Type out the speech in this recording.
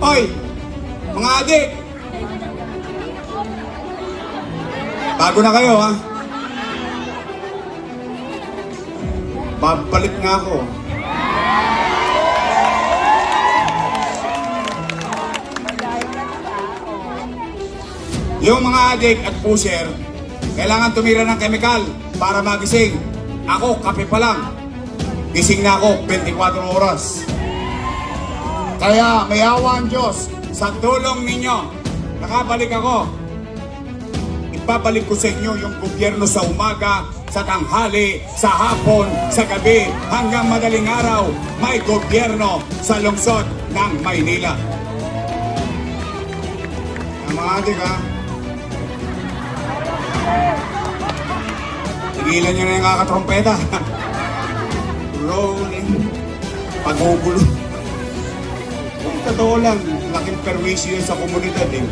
Hoy, mga adik! Bago na kayo, ha? Babalik nga ako. Yung mga adik at pusher, kailangan tumira ng kemikal para magising. Ako, kape pa lang. Gising na ako 24 oras. Kaya may awa ang Diyos, sa tulong ninyo, nakabalik ako. Ibabalik ko sa inyo yung gobyerno sa umaga, sa tanghali, sa hapon, sa gabi, hanggang madaling araw, may gobyerno sa lungsod ng Maynila. Ang mga adik, ha? Tigilan nyo na yung kakatrompeta. Rolling. Pagugulo. Kung totoo lang, laking perwisyo sa komunidad, eh.